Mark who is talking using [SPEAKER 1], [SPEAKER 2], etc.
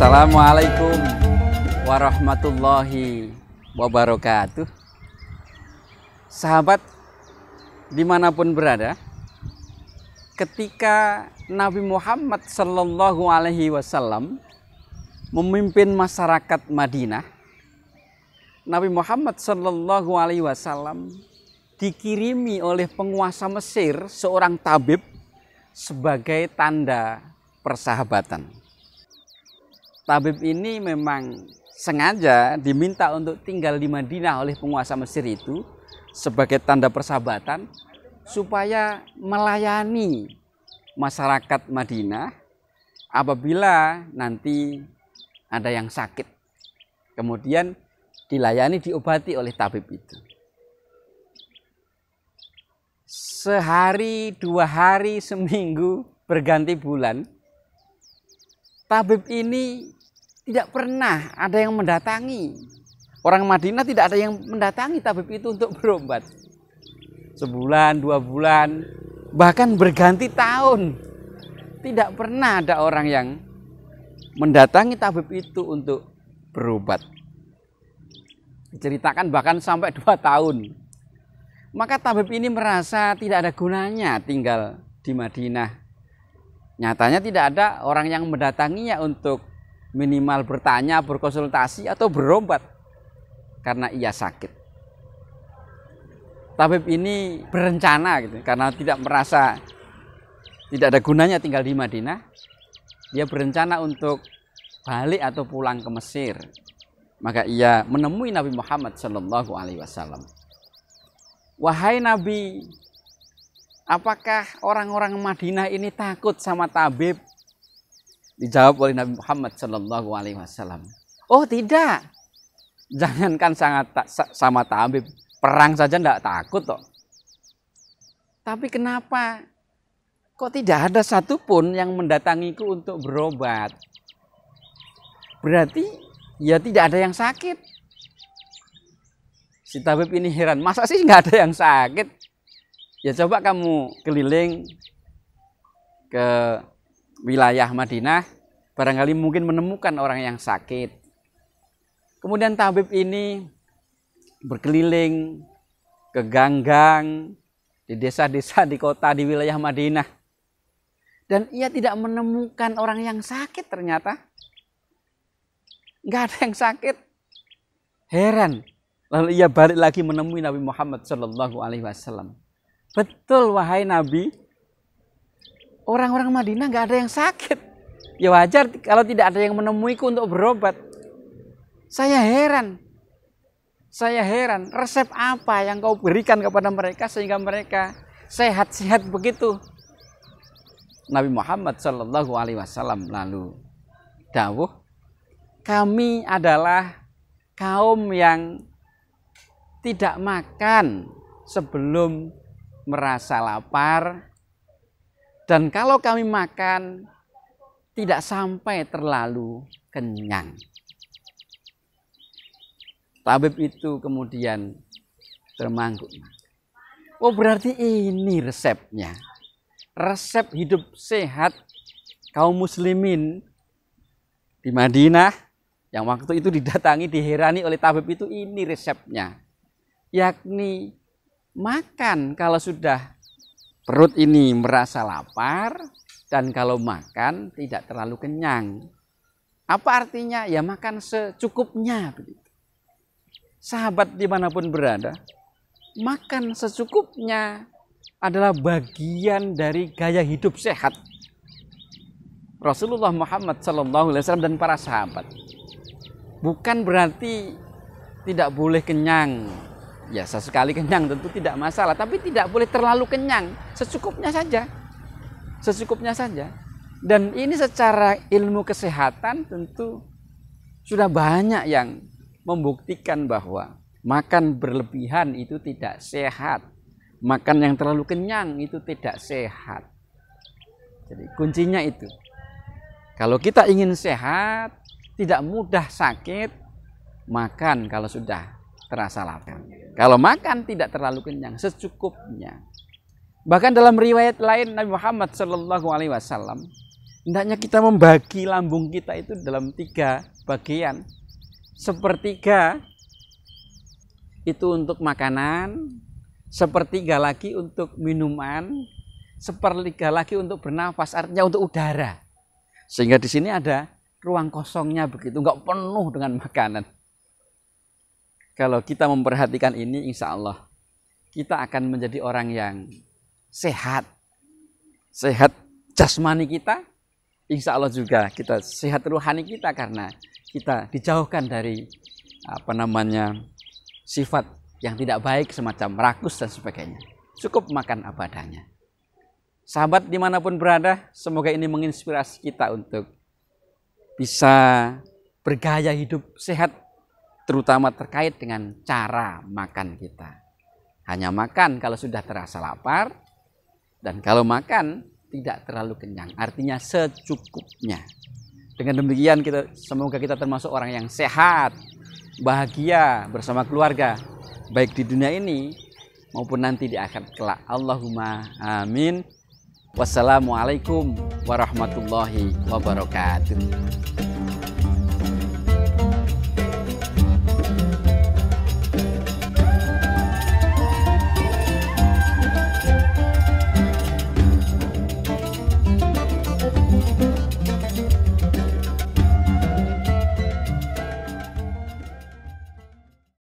[SPEAKER 1] Assalamualaikum warahmatullahi wabarakatuh. Sahabat dimanapun berada, ketika Nabi Muhammad Sallallahu Alaihi Wasallam memimpin masyarakat Madinah, Nabi Muhammad Sallallahu Alaihi Wasallam dikirimi oleh penguasa Mesir seorang tabib sebagai tanda persahabatan. Tabib ini memang sengaja diminta untuk tinggal di Madinah oleh penguasa Mesir itu sebagai tanda persahabatan supaya melayani masyarakat Madinah apabila nanti ada yang sakit. Kemudian dilayani, diobati oleh tabib itu. Sehari, 2 hari, seminggu, berganti bulan, tabib ini tidak pernah ada yang mendatangi. Orang Madinah tidak ada yang mendatangi tabib itu untuk berobat. Sebulan, 2 bulan, bahkan berganti tahun. Tidak pernah ada orang yang mendatangi tabib itu untuk berobat. Diceritakan bahkan sampai 2 tahun. Maka tabib ini merasa tidak ada gunanya tinggal di Madinah. Nyatanya tidak ada orang yang mendatanginya untuk minimal bertanya, berkonsultasi atau berobat karena ia sakit. Tabib ini berencana gitu, karena tidak merasa tidak ada gunanya tinggal di Madinah. Dia berencana untuk balik atau pulang ke Mesir. Maka ia menemui Nabi Muhammad Sallallahu Alaihi Wasallam. Wahai Nabi, apakah orang-orang Madinah ini takut sama tabib? Dijawab oleh Nabi Muhammad Sallallahu Alaihi Wasallam. Oh tidak, jangankan sama tabib, perang saja tidak takut toh. Tapi kenapa kok tidak ada satupun yang mendatangiku untuk berobat? Berarti ya tidak ada yang sakit. Si tabib ini heran, masa sih nggak ada yang sakit? Ya coba kamu keliling ke wilayah Madinah, barangkali mungkin menemukan orang yang sakit. Kemudian tabib ini berkeliling ke gang-gang, di desa-desa, di kota, di wilayah Madinah. Dan ia tidak menemukan orang yang sakit ternyata. Nggak ada yang sakit. Heran. Lalu ia balik lagi menemui Nabi Muhammad Sallallahu Alaihi Wasallam. Betul wahai Nabi, orang-orang Madinah nggak ada yang sakit. Ya wajar kalau tidak ada yang menemuiku untuk berobat. Saya heran, resep apa yang kau berikan kepada mereka sehingga mereka sehat-sehat begitu? Nabi Muhammad Sallallahu Alaihi Wasallam lalu dawuh, kami adalah kaum yang tidak makan sebelum merasa lapar, dan kalau kami makan tidak sampai terlalu kenyang. Tabib itu kemudian termangguk. Oh berarti ini resepnya. Resep hidup sehat kaum muslimin di Madinah yang waktu itu didatangi, diherani oleh tabib itu, ini resepnya. Yakni makan kalau sudah perut ini merasa lapar, dan kalau makan tidak terlalu kenyang. Apa artinya? Ya makan secukupnya. Begitu. Sahabat dimanapun berada, makan secukupnya adalah bagian dari gaya hidup sehat Rasulullah Muhammad Sallallahu Alaihi Wasallam dan para sahabat. Bukan berarti tidak boleh kenyang. Ya sesekali kenyang tentu tidak masalah, tapi tidak boleh terlalu kenyang, secukupnya saja. Secukupnya saja. Dan ini secara ilmu kesehatan tentu sudah banyak yang membuktikan bahwa makan berlebihan itu tidak sehat. Makan yang terlalu kenyang itu tidak sehat. Jadi kuncinya itu. Kalau kita ingin sehat, tidak mudah sakit, makan kalau sudah terasa lapar. Kalau makan tidak terlalu kenyang, secukupnya. Bahkan dalam riwayat lain Nabi Muhammad Sallallahu Alaihi Wasallam Hendaknya kita membagi lambung kita itu dalam 3 bagian. Sepertiga itu untuk makanan, sepertiga lagi untuk minuman, sepertiga lagi untuk bernafas, artinya untuk udara. Sehingga di sini ada ruang kosongnya begitu, nggak penuh dengan makanan. Kalau kita memperhatikan ini, insya Allah kita akan menjadi orang yang sehat. Sehat jasmani kita, insya Allah juga kita sehat rohani kita, karena kita dijauhkan dari sifat yang tidak baik semacam rakus dan sebagainya. Cukup makan apa adanya. Sahabat dimanapun berada, semoga ini menginspirasi kita untuk bisa bergaya hidup sehat, terutama terkait dengan cara makan kita. Hanya makan kalau sudah terasa lapar, dan kalau makan tidak terlalu kenyang, artinya secukupnya. Dengan demikian semoga kita termasuk orang yang sehat, bahagia bersama keluarga, baik di dunia ini maupun nanti di akhirat kelak. Allahumma amin. Wassalamualaikum warahmatullahi wabarakatuh.